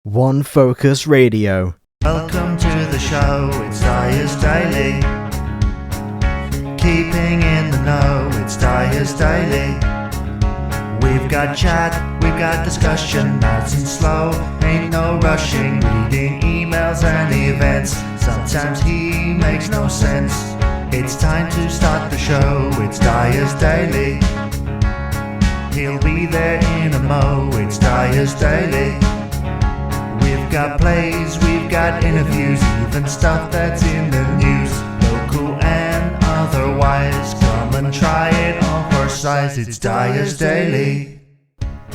One Focus Radio. Welcome to the show, it's Dyer's Daily. Keeping in the know, it's Dyer's Daily. We've got chat, we've got discussion, nice and slow, ain't no rushing, reading emails and events. Sometimes he makes no sense. It's time to start the show, it's Dyer's Daily. He'll be there in a mo, it's Dyer's Daily. We've got plays, we've got interviews, even stuff that's in the news. Local and otherwise, come and try it on for size, it's Dyer's Daily.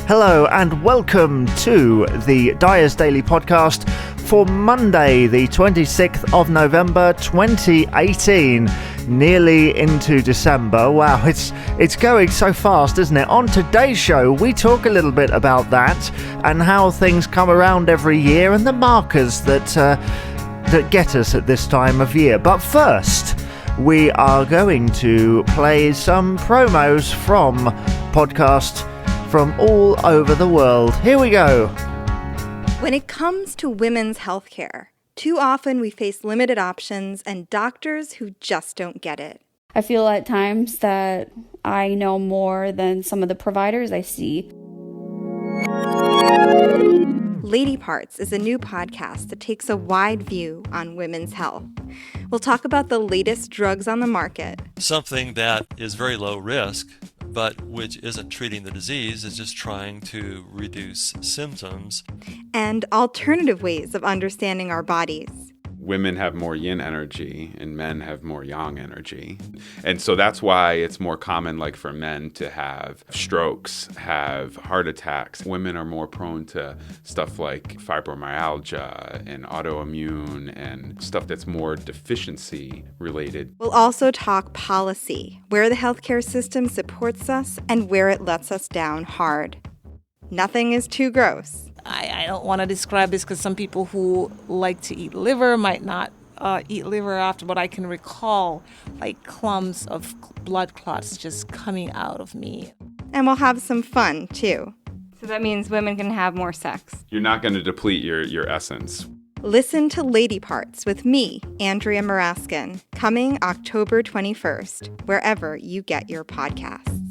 Hello and welcome to the Dyer's Daily podcast for Monday, the 26th of November 2018. Nearly into December. Wow, it's going so fast, isn't it? On today's show, we talk a little bit about that and how things come around every year and the markers that get us at this time of year. But first, we are going to play some promos from podcasts from all over the world. Here we go. When it comes to women's healthcare, too often we face limited options and doctors who just don't get it. I feel at times that I know more than some of the providers I see. Lady Parts is a new podcast that takes a wide view on women's health. We'll talk about the latest drugs on the market. Something that is very low risk, but which isn't treating the disease, is just trying to reduce symptoms. And alternative ways of understanding our bodies. Women have more yin energy and men have more yang energy. And so that's why it's more common, like for men, to have strokes, have heart attacks. Women are more prone to stuff like fibromyalgia and autoimmune and stuff that's more deficiency related. We'll also talk policy, where the healthcare system supports us and where it lets us down hard. Nothing is too gross. I don't want to describe this because some people who like to eat liver might not eat liver after, but I can recall like clumps of blood clots just coming out of me. And we'll have some fun, too. So that means women can have more sex. You're not going to deplete your essence. Listen to Lady Parts with me, Andrea Maraskin, coming October 21st, wherever you get your podcasts.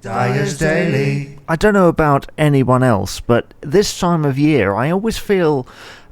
Dyer's Daily. I don't know about anyone else, but this time of year I always feel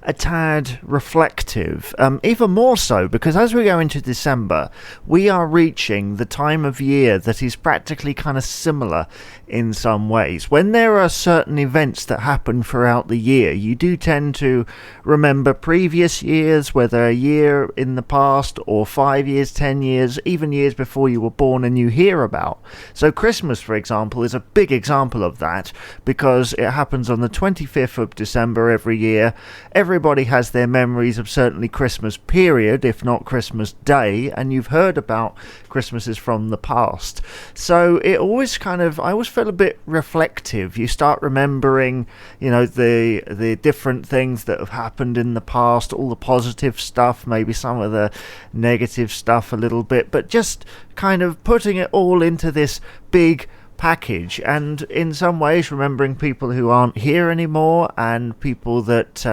a tad reflective, even more so because as we go into December, we are reaching the time of year that is practically kind of similar in some ways. When there are certain events that happen throughout the year, you do tend to remember previous years, whether a year in the past or 5 years, 10 years, even years before you were born and you hear about. So Christmas, for example, is a big example of that because it happens on the 25th of December every year. Everybody has their memories of certainly Christmas period, if not Christmas Day, and you've heard about Christmases from the past. So it always I always feel a bit reflective. You start remembering, the different things that have happened in the past, all the positive stuff, maybe some of the negative stuff a little bit, but just kind of putting it all into this big package, and in some ways remembering people who aren't here anymore and people that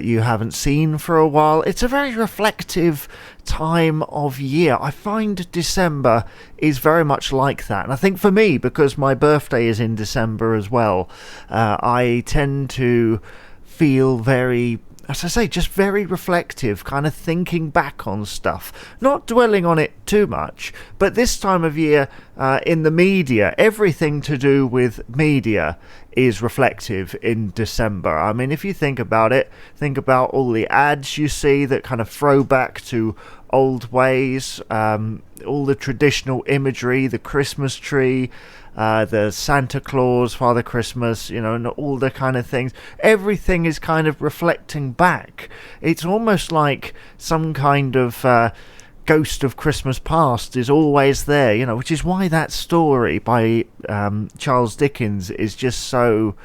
you haven't seen for a while. It's a very reflective time of year. I find December is very much like that, and I think for me, because my birthday is in December as well, I tend to feel very, as I say, just very reflective, kind of thinking back on stuff, not dwelling on it too much. But this time of year, in the media, everything to do with media is reflective in December. I mean, if you think about it, think about all the ads you see that kind of throw back to old ways, all the traditional imagery, the Christmas tree, the Santa Claus, Father Christmas, and all the kind of things. Everything is kind of reflecting back. It's almost like some kind of ghost of Christmas past is always there, which is why that story by Charles Dickens is just so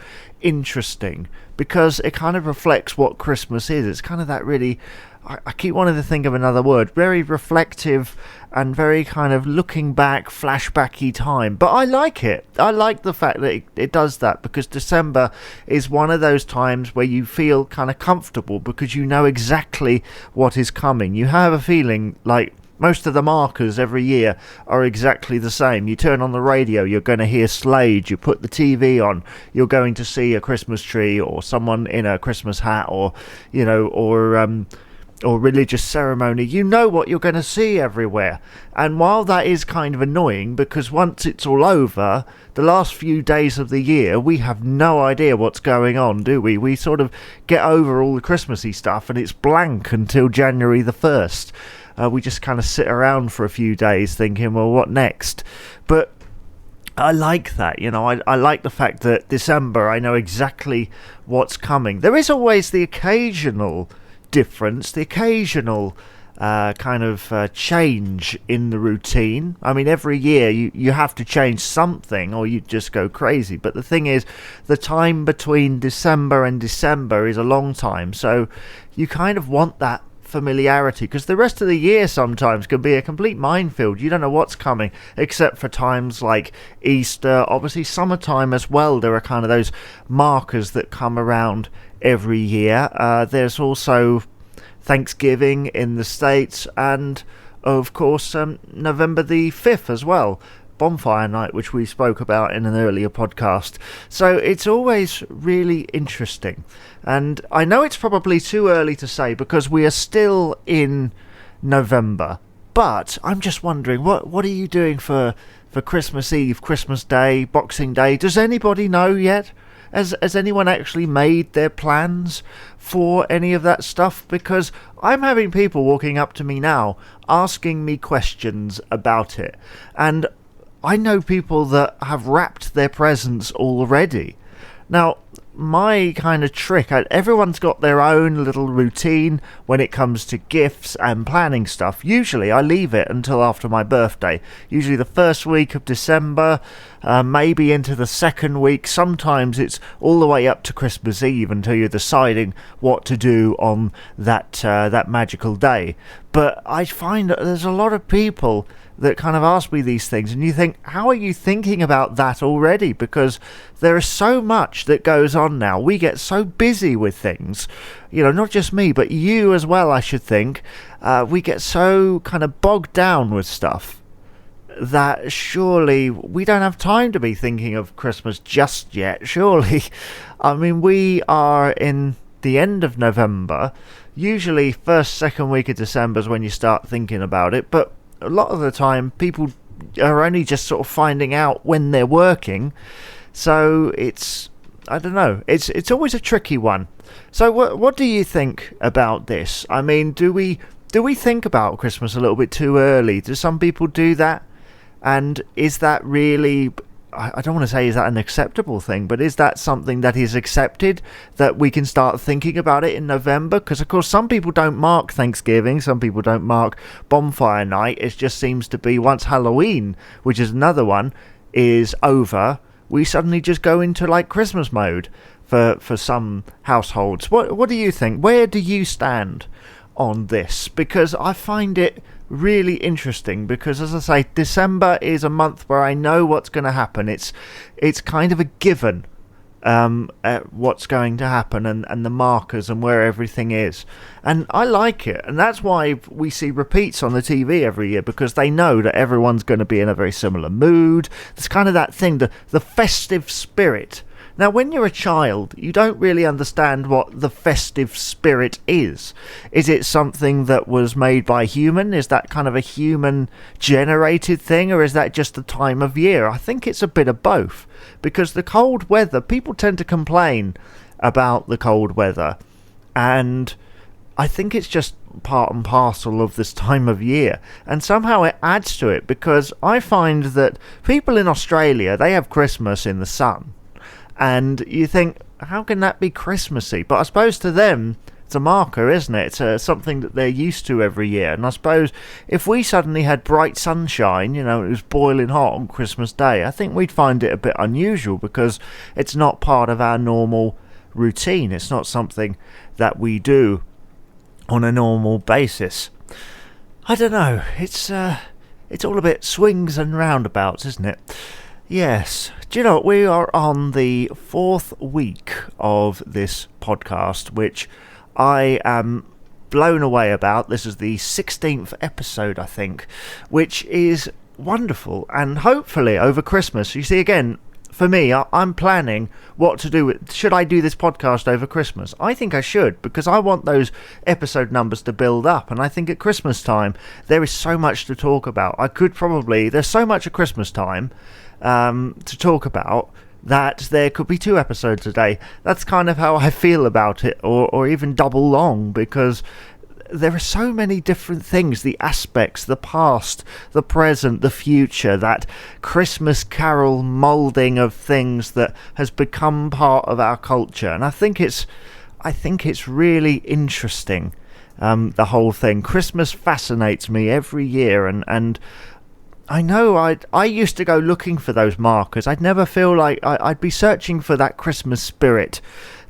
interesting, because it kind of reflects what Christmas is. It's kind of that really I keep wanting to think of another word, very reflective and very kind of looking back, flashbacky time. But I like it. I like the fact that it does that, because December is one of those times where you feel kind of comfortable because you know exactly what is coming. You have a feeling like most of the markers every year are exactly the same. You turn on the radio, you're going to hear Slade. You put the TV on, you're going to see a Christmas tree or someone in a Christmas hat, or or religious ceremony. You know what you're going to see everywhere. And while that is kind of annoying, because once it's all over, the last few days of the year, we have no idea what's going on, do we? We sort of get over all the Christmassy stuff and it's blank until January the 1st. We just kind of sit around for a few days thinking, well, what next? But I like that, I like the fact that December, I know exactly what's coming. There is always the occasional difference, the occasional change in the routine. I mean, every year you have to change something or you just go crazy. But the thing is, the time between December and December is a long time, so you kind of want that familiarity, because the rest of the year sometimes can be a complete minefield. You don't know what's coming, except for times like Easter, obviously summertime as well. There are kind of those markers that come around every year. There's also Thanksgiving in the States, and of course November the 5th as well, Bonfire Night, which we spoke about in an earlier podcast. So it's always really interesting. And I know it's probably too early to say because we are still in November, but I'm just wondering, what are you doing for Christmas Eve, Christmas Day, Boxing Day? Does anybody know yet? Has anyone actually made their plans for any of that stuff? Because I'm having people walking up to me now asking me questions about it. And I know people that have wrapped their presents already. Now, my kind of trick, everyone's got their own little routine when it comes to gifts and planning stuff. Usually I leave it until after my birthday, usually the first week of December, maybe into the second week. Sometimes it's all the way up to Christmas Eve until you're deciding what to do on that magical day. But I find that there's a lot of people that kind of ask me these things, and you think, how are you thinking about that already? Because there is so much that goes on now. We get so busy with things, not just me, but you as well, I should think. We get so kind of bogged down with stuff that surely we don't have time to be thinking of Christmas just yet, surely. I mean, we are in the end of November. Usually first, second week of December is when you start thinking about it, but a lot of the time people are only just sort of finding out when they're working. So I don't know, it's always a tricky one. So what do you think about this? I mean, do we think about Christmas a little bit too early? Do some people do that? And is that really, I don't want to say is that an acceptable thing, but is that something that is accepted, that we can start thinking about it in November? Because of course some people don't mark Thanksgiving, some people don't mark Bonfire Night. It just seems to be once Halloween, which is another one, is over, we suddenly just go into like Christmas mode for some households. What do you think? Where do you stand on this? Because I find it really interesting, because as I say, December is a month where I know what's going to happen. It's kind of a given what's going to happen, and the markers and where everything is, and I like it. And that's why we see repeats on the TV every year, because they know that everyone's going to be in a very similar mood. It's kind of that thing, the festive spirit. Now, when you're a child, you don't really understand what the festive spirit is. Is it something that was made by human? Is that kind of a human-generated thing, or is that just the time of year? I think it's a bit of both, because the cold weather, people tend to complain about the cold weather, and I think it's just part and parcel of this time of year, and somehow it adds to it, because I find that people in Australia, they have Christmas in the sun. And you think, how can that be Christmassy? But I suppose to them, it's a marker, isn't it? It's something that they're used to every year. And I suppose if we suddenly had bright sunshine, it was boiling hot on Christmas Day, I think we'd find it a bit unusual, because it's not part of our normal routine. It's not something that we do on a normal basis. I don't know, it's all a bit swings and roundabouts, isn't it? Yes. Do you know what? We are on the 4th week of this podcast, which I am blown away about. This is the 16th episode, I think, which is wonderful. And hopefully over Christmas, you see, again, for me, I'm planning what to do with... Should I do this podcast over Christmas? I think I should, because I want those episode numbers to build up. And I think at Christmas time, there is so much to talk about. There's so much at Christmas time to talk about that there could be 2 episodes a day. That's kind of how I feel about it, or even double long, because there are so many different things, the aspects, the past, the present, the future, that Christmas carol moulding of things that has become part of our culture. And I think it's really interesting, the whole thing. Christmas fascinates me every year, and I know I used to go looking for those markers. I'd never feel like I'd be searching for that Christmas spirit,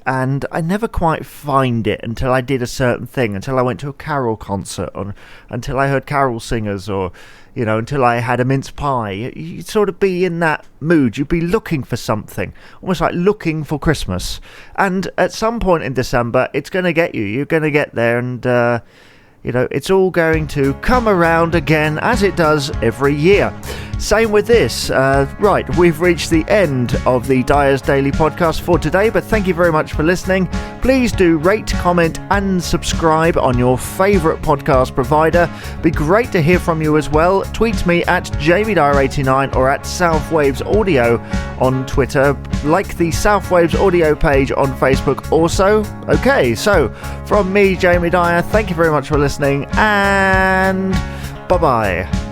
and I never quite find it until I did a certain thing, until I went to a carol concert, or until I heard carol singers, or, you know, until I had a mince pie. You'd sort of be in that mood. You'd be looking for something, almost like looking for Christmas. And at some point in December, it's going to get you. You're going to get there, and you know, it's all going to come around again, as it does every year. Same with this. Right, we've reached the end of the Dyer's Daily podcast for today, but thank you very much for listening. Please do rate, comment, and subscribe on your favourite podcast provider. Be great to hear from you as well. Tweet me at JamieDyer89 or at Southwaves Audio on Twitter. Like the Southwaves Audio page on Facebook also. Okay, so from me, Jamie Dyer, thank you very much for listening, and bye-bye.